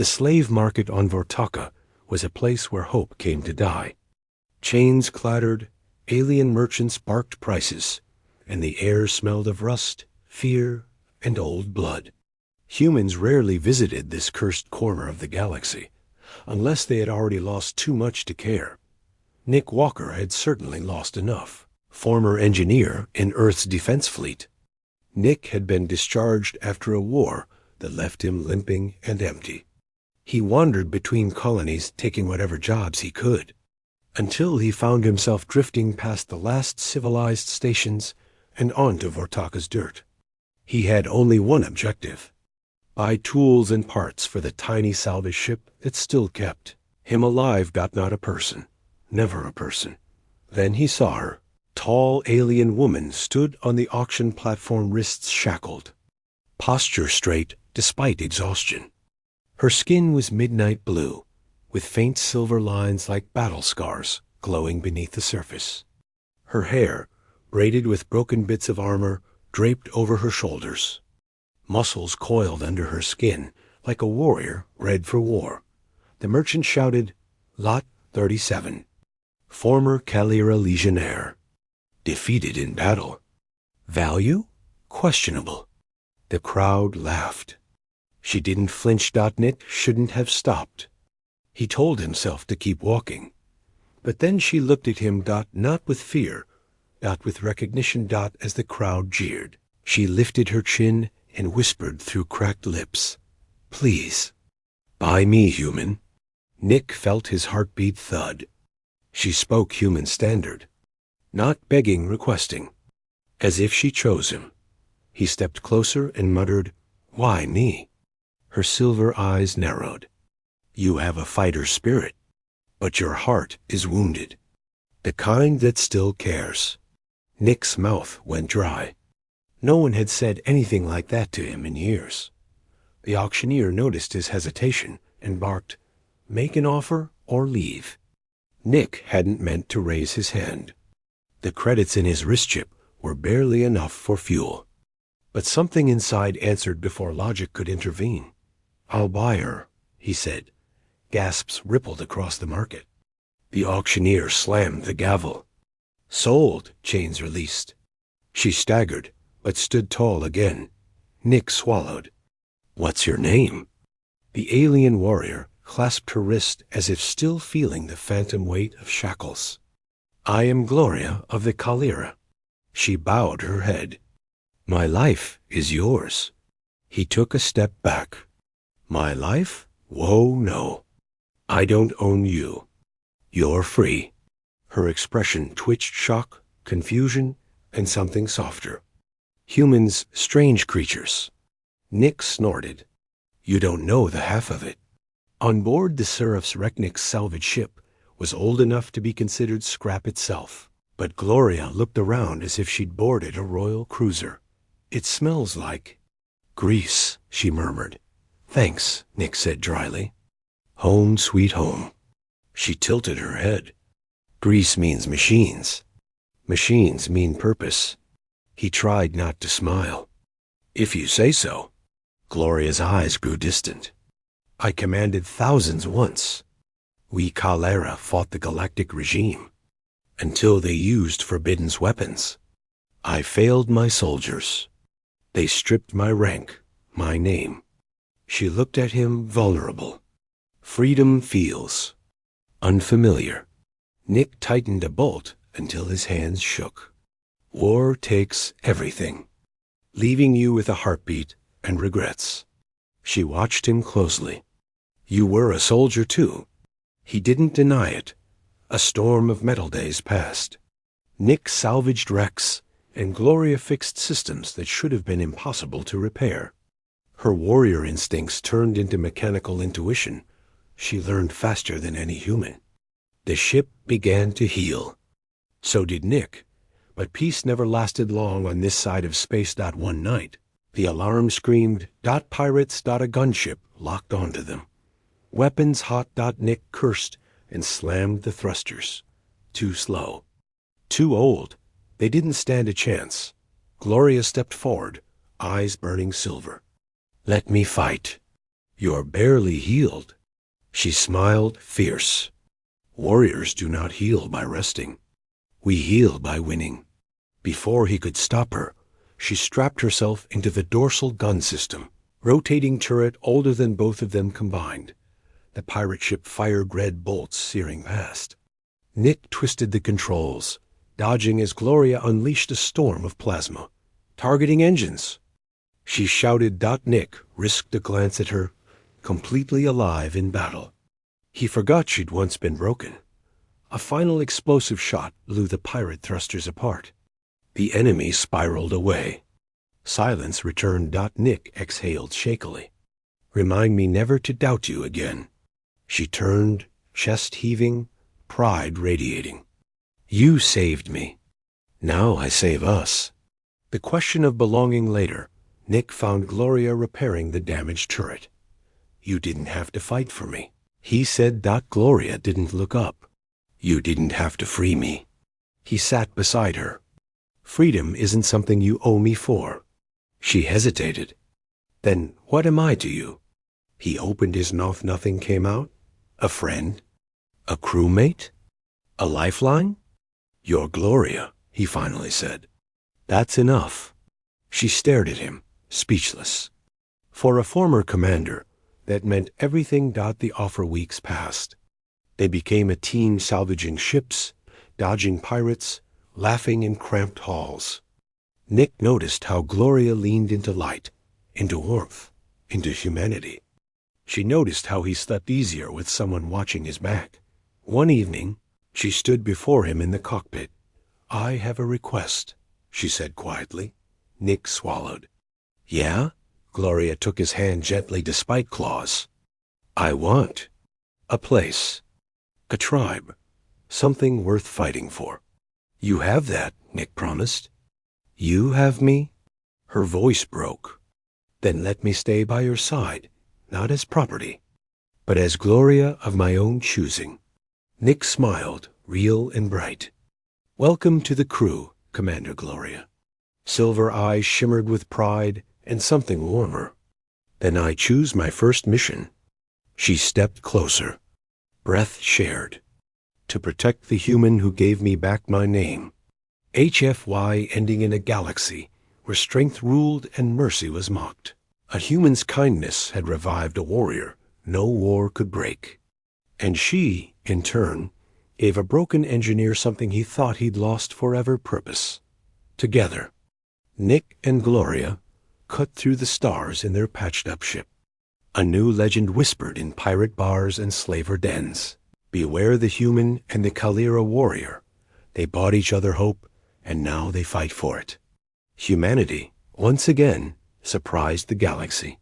The slave market on Vortaka was a place where hope came to die. Chains clattered, alien merchants barked prices, and the air smelled of rust, fear, and old blood. Humans rarely visited this cursed corner of the galaxy, unless they had already lost too much to care. Nick Walker had certainly lost enough. Former engineer in Earth's defense fleet. Nick had been discharged after a war that left him limping and empty. He wandered between colonies taking whatever jobs he could, until he found himself drifting past the last civilized stations and onto Vortaka's dirt. He had only one objective: buy tools and parts for the tiny salvage ship that still kept him alive. Not a person. Never a person. Then he saw her. Tall alien woman stood on the auction platform, wrists shackled, posture straight despite exhaustion. Her skin was midnight blue, with faint silver lines like battle scars glowing beneath the surface. Her hair, braided with broken bits of armor, draped over her shoulders. Muscles coiled under her skin like a warrior bred for war. The merchant shouted, "Lot 37. Former Kalira legionnaire. Defeated in battle. Value? Questionable." The crowd laughed. She didn't flinch. Nick shouldn't have stopped. He told himself to keep walking. But then she looked at him, not with fear, with recognition. As the crowd jeered, she lifted her chin and whispered through cracked lips, "Please, buy me, human." Nick felt his heartbeat thud. She spoke human standard. Not begging, requesting. As if she chose him. He stepped closer and muttered, "Why me?" Her silver eyes narrowed. "You have a fighter spirit, but your heart is wounded. The kind that still cares." Nick's mouth went dry. No one had said anything like that to him in years. The auctioneer noticed his hesitation and barked, "Make an offer or leave." Nick hadn't meant to raise his hand. The credits in his wrist chip were barely enough for fuel. But something inside answered before logic could intervene. "I'll buy her," he said. Gasps rippled across the market. The auctioneer slammed the gavel. "Sold," chains released. She staggered, but stood tall again. Nick swallowed. "What's your name?" The alien warrior clasped her wrist as if still feeling the phantom weight of shackles. "I am Gloria of the Kalira." She bowed her head. "My life is yours." He took a step back. "My life? Whoa, no. I don't own you. You're free." Her expression twitched shock, confusion, and something softer. "Humans, strange creatures." Nick snorted. "You don't know the half of it." On board the Seraph Reknik's salvage ship was old enough to be considered scrap itself. But Gloria looked around as if she'd boarded a royal cruiser. "It smells like grease," she murmured. "Thanks," Nick said dryly. "Home sweet home." She tilted her head. "Grease means machines. Machines mean purpose." He tried not to smile. "If you say so." Gloria's eyes grew distant. "I commanded thousands once. We Kalera fought the galactic regime, until they used Forbidden's weapons. I failed my soldiers. They stripped my rank, my name." She looked at him, vulnerable. "Freedom feels unfamiliar." Nick tightened a bolt until his hands shook. "War takes everything, leaving you with a heartbeat and regrets." She watched him closely. "You were a soldier, too." He didn't deny it. A storm of metal days passed. Nick salvaged wrecks, and Gloria fixed systems that should have been impossible to repair. Her warrior instincts turned into mechanical intuition. She learned faster than any human. The ship began to heal. So did Nick. But peace never lasted long on this side of space. One night, the alarm screamed, "Pirates!" A gunship locked onto them. Weapons hot. Nick cursed and slammed the thrusters. Too slow. Too old. They didn't stand a chance. Gloria stepped forward, eyes burning silver. "Let me fight." You're barely healed. She smiled, fierce. Warriors do not heal by resting. We heal by winning. Before he could stop her, she strapped herself into the dorsal gun system, rotating turret older than both of them combined. The pirate ship fired red bolts searing past. Nick twisted the controls, dodging as Gloria unleashed a storm of plasma, targeting engines. She shouted. Nick risked a glance at her, completely alive in battle. He forgot she'd once been broken. A final explosive shot blew the pirate thrusters apart. The enemy spiraled away. Silence returned. Nick exhaled shakily. Remind me never to doubt you again. She turned, chest heaving, pride radiating. You saved me. Now I save us. The question of belonging later, Nick found Gloria repairing the damaged turret. You didn't have to fight for me, he said. Gloria didn't look up. You didn't have to free me. He sat beside her. Freedom isn't something you owe me for. She hesitated. Then what am I to you? He opened his mouth. Nothing came out. A friend? A crewmate? A lifeline? You're Gloria, he finally said. That's enough. She stared at him, speechless. For a former commander, that meant everything. The offer weeks passed. They became a team salvaging ships, dodging pirates, laughing in cramped halls. Nick noticed how Gloria leaned into light, into warmth, into humanity. She noticed how he slept easier with someone watching his back. One evening, she stood before him in the cockpit. I have a request, she said quietly. Nick swallowed. Yeah? Gloria took his hand gently despite claws. I want a place, a tribe, something worth fighting for. You have that, Nick promised. You have me? Her voice broke. Then let me stay by your side, not as property, but as Gloria of my own choosing. Nick smiled, real and bright. Welcome to the crew, Commander Gloria. Silver eyes shimmered with pride and something warmer. Then I choose my first mission. She stepped closer. Breath shared. To protect the human who gave me back my name. HFY ending in a galaxy where strength ruled and mercy was mocked. A human's kindness had revived a warrior no war could break. And she, in turn, gave a broken engineer something he thought he'd lost forever: purpose. Together, Nick and Gloria cut through the stars in their patched-up ship. A new legend whispered in pirate bars and slaver dens. Beware the human and the Kalira warrior. They bought each other hope, and now they fight for it. Humanity, once again, surprised the galaxy.